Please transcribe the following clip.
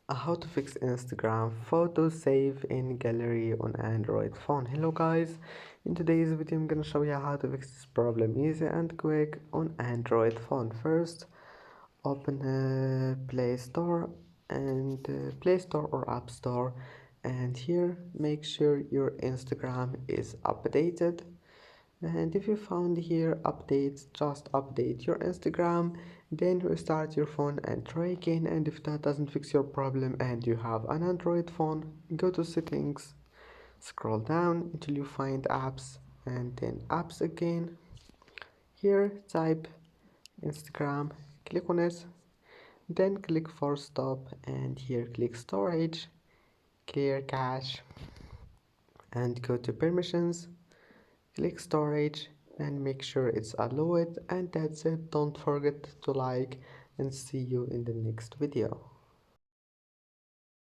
How to fix Instagram photo save in gallery on Android phone. Hello guys, in today's video I'm gonna show you how to fix this problem easy and quick on Android phone. First, open Play Store and Play Store or App Store, and here make sure your Instagram is updated. And if you found here updates, just update your Instagram, then restart your phone and try again. And if that doesn't fix your problem and you have an Android phone, go to settings, scroll down until you find apps, and then apps again. Here type Instagram, click on it, then click force stop, and here click storage, clear cache, and go to permissions, click storage and make sure it's allowed, and that's it. Don't forget to like and see you in the next video.